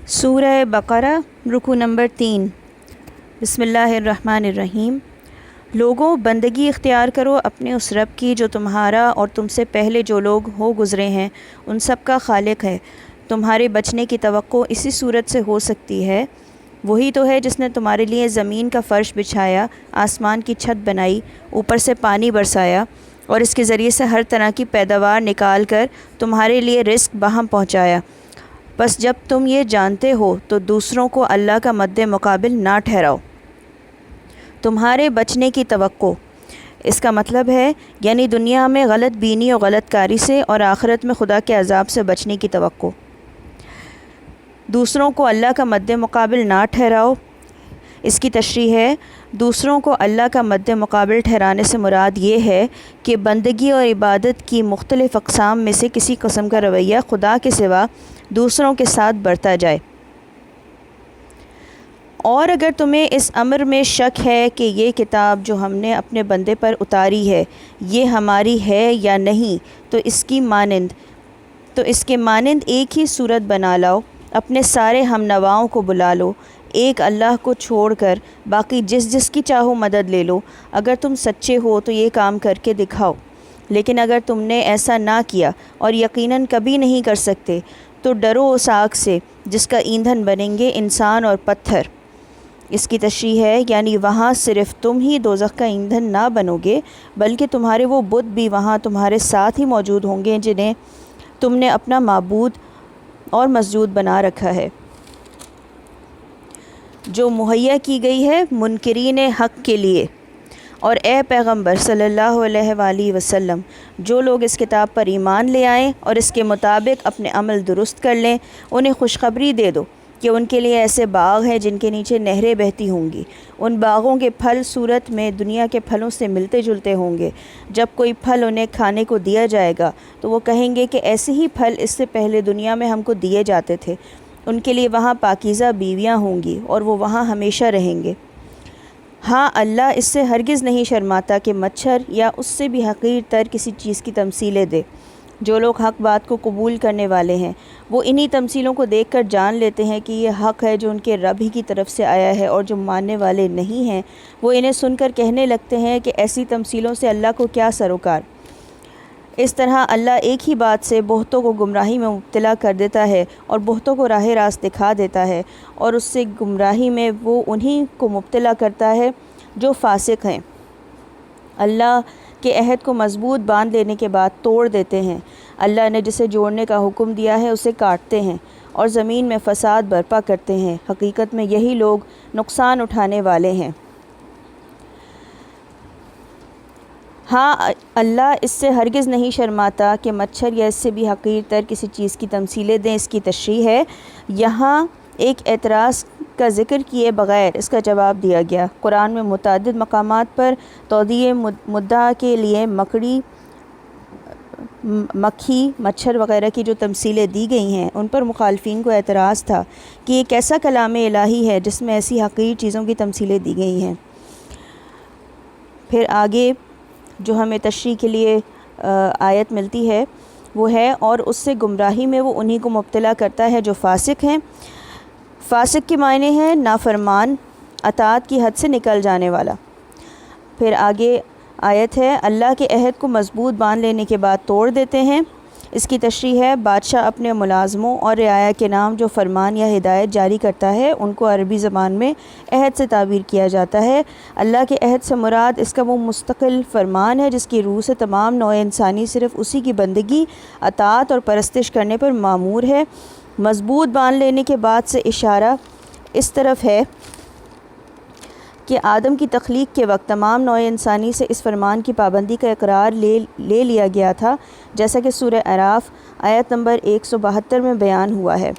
سورہ بقرہ رکوع نمبر 3۔ بسم اللہ الرحمن الرحیم۔ لوگوں، بندگی اختیار کرو اپنے اس رب کی جو تمہارا اور تم سے پہلے جو لوگ ہو گزرے ہیں ان سب کا خالق ہے۔ تمہارے بچنے کی توقع اسی صورت سے ہو سکتی ہے، وہی تو ہے جس نے تمہارے لیے زمین کا فرش بچھایا، آسمان کی چھت بنائی، اوپر سے پانی برسایا اور اس کے ذریعے سے ہر طرح کی پیداوار نکال کر تمہارے لیے رزق باہم پہنچایا۔ بس جب تم یہ جانتے ہو تو دوسروں کو اللہ کا مد مقابل نہ ٹھہراؤ۔ تمہارے بچنے کی توقع، اس کا مطلب ہے یعنی دنیا میں غلط بینی اور غلط کاری سے اور آخرت میں خدا کے عذاب سے بچنے کی توقع۔ دوسروں کو اللہ کا مد مقابل نہ ٹھہراؤ، اس کی تشریح ہے دوسروں کو اللہ کا مد مقابل ٹھہرانے سے مراد یہ ہے کہ بندگی اور عبادت کی مختلف اقسام میں سے کسی قسم کا رویہ خدا کے سوا دوسروں کے ساتھ برتا جائے۔ اور اگر تمہیں اس امر میں شک ہے کہ یہ کتاب جو ہم نے اپنے بندے پر اتاری ہے یہ ہماری ہے یا نہیں، تو اس کے مانند ایک ہی صورت بنا لاؤ، اپنے سارے ہم نواؤں کو بلا لو، ایک اللہ کو چھوڑ کر باقی جس کی چاہو مدد لے لو۔ اگر تم سچے ہو تو یہ کام کر کے دکھاؤ، لیکن اگر تم نے ایسا نہ کیا اور یقیناً کبھی نہیں کر سکتے تو ڈرو اس آگ سے جس کا ایندھن بنیں گے انسان اور پتھر۔ اس کی تشریح ہے یعنی وہاں صرف تم ہی دوزخ کا ایندھن نہ بنو گے بلکہ تمہارے وہ بت بھی وہاں تمہارے ساتھ ہی موجود ہوں گے جنہیں تم نے اپنا معبود اور مسجود بنا رکھا ہے، جو مہیا کی گئی ہے منکرین حق کے لیے۔ اور اے پیغمبر صلی اللہ علیہ وآلہ وسلم، جو لوگ اس کتاب پر ایمان لے آئیں اور اس کے مطابق اپنے عمل درست کر لیں، انہیں خوشخبری دے دو کہ ان کے لیے ایسے باغ ہیں جن کے نیچے نہریں بہتی ہوں گی۔ ان باغوں کے پھل صورت میں دنیا کے پھلوں سے ملتے جلتے ہوں گے۔ جب کوئی پھل انہیں کھانے کو دیا جائے گا تو وہ کہیں گے کہ ایسے ہی پھل اس سے پہلے دنیا میں ہم کو دیے جاتے تھے۔ ان کے لیے وہاں پاکیزہ بیویاں ہوں گی اور وہ وہاں ہمیشہ رہیں گے۔ ہاں، اللہ اس سے ہرگز نہیں شرماتا کہ مچھر یا اس سے بھی حقیر تر کسی چیز کی تمثیلیں دے۔ جو لوگ حق بات کو قبول کرنے والے ہیں وہ انہی تمثیلوں کو دیکھ کر جان لیتے ہیں کہ یہ حق ہے جو ان کے رب ہی کی طرف سے آیا ہے، اور جو ماننے والے نہیں ہیں وہ انہیں سن کر کہنے لگتے ہیں کہ ایسی تمثیلوں سے اللہ کو کیا سروکار۔ اس طرح اللہ ایک ہی بات سے بہتوں کو گمراہی میں مبتلا کر دیتا ہے اور بہتوں کو راہ راست دکھا دیتا ہے، اور اس سے گمراہی میں وہ انہی کو مبتلا کرتا ہے جو فاسق ہیں۔ اللہ کے عہد کو مضبوط باندھ لینے کے بعد توڑ دیتے ہیں۔ اللہ نے جسے جوڑنے کا حکم دیا ہے اسے کاٹتے ہیں اور زمین میں فساد برپا کرتے ہیں۔ حقیقت میں یہی لوگ نقصان اٹھانے والے ہیں۔ ہاں، اللہ اس سے ہرگز نہیں شرماتا کہ مچھر یا اس سے بھی حقیر تر کسی چیز کی تمثیلیں دیں۔ اس کی تشریح ہے یہاں ایک اعتراض کا ذکر کیے بغیر اس کا جواب دیا گیا۔ قرآن میں متعدد مقامات پر توضیح مدعا کے لیے مکھی، مچھر وغیرہ کی جو تمثیلیں دی گئی ہیں ان پر مخالفین کو اعتراض تھا کہ ایک ایسا کلام الہی ہے جس میں ایسی حقیر چیزوں کی تمثیلیں دی گئی ہیں۔ پھر آگے جو ہمیں تشریح کے لیے آیت ملتی ہے وہ ہے اور اس سے گمراہی میں وہ انہی کو مبتلا کرتا ہے جو فاسق ہیں۔ فاسق کے معنی ہے نافرمان، اطاعت کی حد سے نکل جانے والا۔ پھر آگے آیت ہے اللہ کے عہد کو مضبوط باندھ لینے کے بعد توڑ دیتے ہیں۔ اس کی تشریح ہے بادشاہ اپنے ملازموں اور رعایا کے نام جو فرمان یا ہدایت جاری کرتا ہے ان کو عربی زبان میں عہد سے تعبیر کیا جاتا ہے۔ اللہ کے عہد سے مراد اس کا وہ مستقل فرمان ہے جس کی روح سے تمام نوع انسانی صرف اسی کی بندگی، اطاعت اور پرستش کرنے پر مامور ہے۔ مضبوط باندھ لینے کے بعد سے اشارہ اس طرف ہے کہ آدم کی تخلیق کے وقت تمام نوع انسانی سے اس فرمان کی پابندی کا اقرار لے لیا گیا تھا، جیسا کہ سورہ اعراف آیت نمبر 172 میں بیان ہوا ہے۔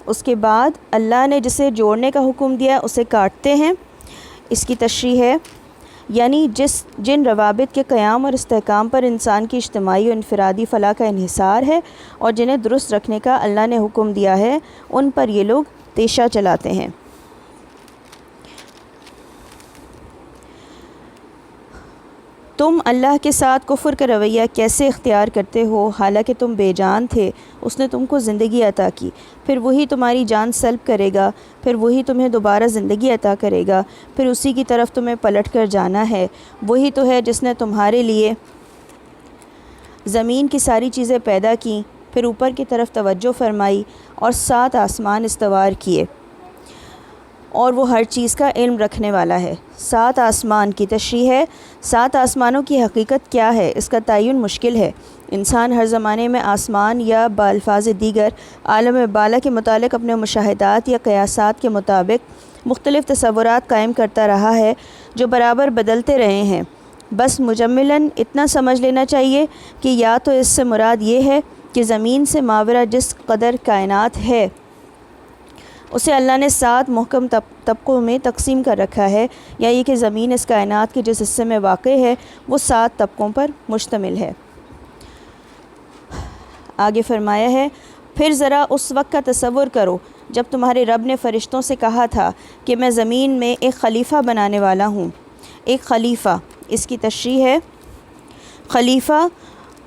اس کے بعد اللہ نے جسے جوڑنے کا حکم دیا اسے کاٹتے ہیں۔ اس کی تشریح ہے یعنی جن روابط کے قیام اور استحکام پر انسان کی اجتماعی اور انفرادی فلاح کا انحصار ہے اور جنہیں درست رکھنے کا اللہ نے حکم دیا ہے ان پر یہ لوگ تیشہ چلاتے ہیں۔ تم اللہ کے ساتھ کفر کا رویہ کیسے اختیار کرتے ہو حالانکہ تم بے جان تھے، اس نے تم کو زندگی عطا کی، پھر وہی تمہاری جان سلب کرے گا، پھر وہی تمہیں دوبارہ زندگی عطا کرے گا، پھر اسی کی طرف تمہیں پلٹ کر جانا ہے۔ وہی تو ہے جس نے تمہارے لیے زمین کی ساری چیزیں پیدا کیں، پھر اوپر کی طرف توجہ فرمائی اور 7 آسمان استوار کیے، اور وہ ہر چیز کا علم رکھنے والا ہے۔ 7 آسمان کی تشریح ہے۔ 7 آسمانوں کی حقیقت کیا ہے اس کا تعین مشکل ہے۔ انسان ہر زمانے میں آسمان یا بالفاظ دیگر عالم بالا کے متعلق اپنے مشاہدات یا قیاسات کے مطابق مختلف تصورات قائم کرتا رہا ہے جو برابر بدلتے رہے ہیں۔ بس مجملاً اتنا سمجھ لینا چاہیے کہ یا تو اس سے مراد یہ ہے کہ زمین سے ماورا جس قدر کائنات ہے اسے اللہ نے 7 محکم طبقوں میں تقسیم کر رکھا ہے، یا یہ کہ زمین اس کائنات کے جس حصے میں واقع ہے وہ 7 طبقوں پر مشتمل ہے۔ آگے فرمایا ہے، پھر ذرا اس وقت کا تصور کرو جب تمہارے رب نے فرشتوں سے کہا تھا کہ میں زمین میں ایک خلیفہ بنانے والا ہوں۔ ایک خلیفہ، اس کی تشریح ہے، خلیفہ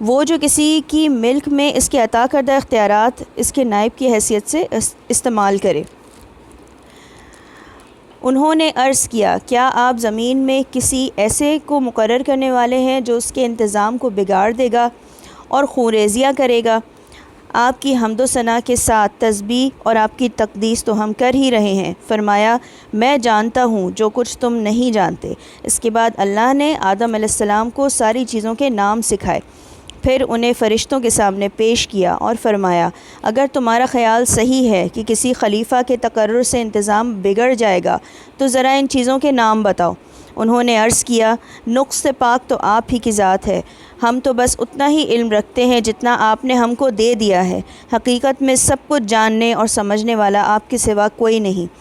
وہ جو کسی کی ملک میں اس کے عطا کردہ اختیارات اس کے نائب کی حیثیت سے استعمال کرے۔ انہوں نے عرض کیا، کیا آپ زمین میں کسی ایسے کو مقرر کرنے والے ہیں جو اس کے انتظام کو بگاڑ دے گا اور خونریزیاں کرے گا؟ آپ کی حمد و ثنا کے ساتھ تسبیح اور آپ کی تقدیس تو ہم کر ہی رہے ہیں۔ فرمایا، میں جانتا ہوں جو کچھ تم نہیں جانتے۔ اس کے بعد اللہ نے آدم علیہ السلام کو ساری چیزوں کے نام سکھائے، پھر انہیں فرشتوں کے سامنے پیش کیا اور فرمایا، اگر تمہارا خیال صحیح ہے کہ کسی خلیفہ کے تقرر سے انتظام بگڑ جائے گا تو ذرا ان چیزوں کے نام بتاؤ۔ انہوں نے عرض کیا، نقص سے پاک تو آپ ہی کی ذات ہے، ہم تو بس اتنا ہی علم رکھتے ہیں جتنا آپ نے ہم کو دے دیا ہے، حقیقت میں سب کچھ جاننے اور سمجھنے والا آپ کے سوا کوئی نہیں۔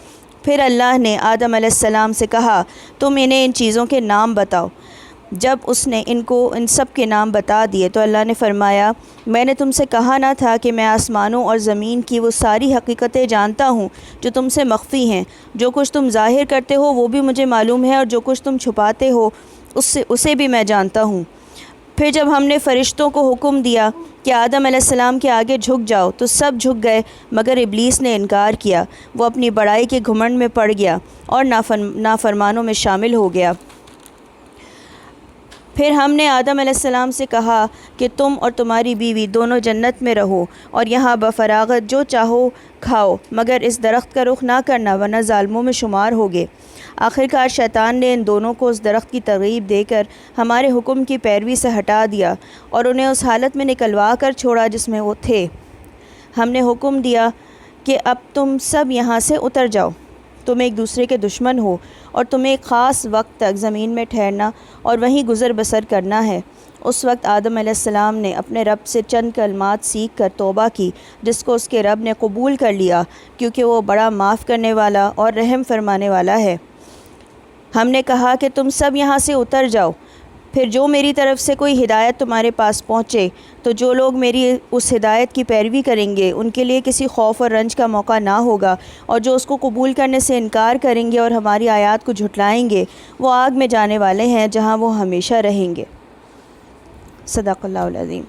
پھر اللہ نے آدم علیہ السلام سے کہا، تم انہیں ان چیزوں کے نام بتاؤ۔ جب اس نے ان کو ان سب کے نام بتا دیے تو اللہ نے فرمایا، میں نے تم سے کہا نہ تھا کہ میں آسمانوں اور زمین کی وہ ساری حقیقتیں جانتا ہوں جو تم سے مخفی ہیں؟ جو کچھ تم ظاہر کرتے ہو وہ بھی مجھے معلوم ہے، اور جو کچھ تم چھپاتے ہو اسے بھی میں جانتا ہوں۔ پھر جب ہم نے فرشتوں کو حکم دیا کہ آدم علیہ السلام کے آگے جھک جاؤ تو سب جھک گئے مگر ابلیس نے انکار کیا۔ وہ اپنی بڑائی کے گھمنڈ میں پڑ گیا اور نافرمانوں میں شامل ہو گیا۔ پھر ہم نے آدم علیہ السلام سے کہا کہ تم اور تمہاری بیوی دونوں جنت میں رہو اور یہاں بفراغت جو چاہو کھاؤ، مگر اس درخت کا رخ نہ کرنا ورنہ ظالموں میں شمار ہوگے۔ آخرکار شیطان نے ان دونوں کو اس درخت کی ترغیب دے کر ہمارے حکم کی پیروی سے ہٹا دیا اور انہیں اس حالت میں نکلوا کر چھوڑا جس میں وہ تھے۔ ہم نے حکم دیا کہ اب تم سب یہاں سے اتر جاؤ، تم ایک دوسرے کے دشمن ہو اور تمہیں ایک خاص وقت تک زمین میں ٹھہرنا اور وہیں گزر بسر کرنا ہے۔ اس وقت آدم علیہ السلام نے اپنے رب سے چند کلمات سیکھ کر توبہ کی جس کو اس کے رب نے قبول کر لیا، کیونکہ وہ بڑا معاف کرنے والا اور رحم فرمانے والا ہے۔ ہم نے کہا کہ تم سب یہاں سے اتر جاؤ، پھر جو میری طرف سے کوئی ہدایت تمہارے پاس پہنچے تو جو لوگ میری اس ہدایت کی پیروی کریں گے ان کے لیے کسی خوف اور رنج کا موقع نہ ہوگا، اور جو اس کو قبول کرنے سے انکار کریں گے اور ہماری آیات کو جھٹلائیں گے وہ آگ میں جانے والے ہیں جہاں وہ ہمیشہ رہیں گے۔ صدق اللہ العظیم۔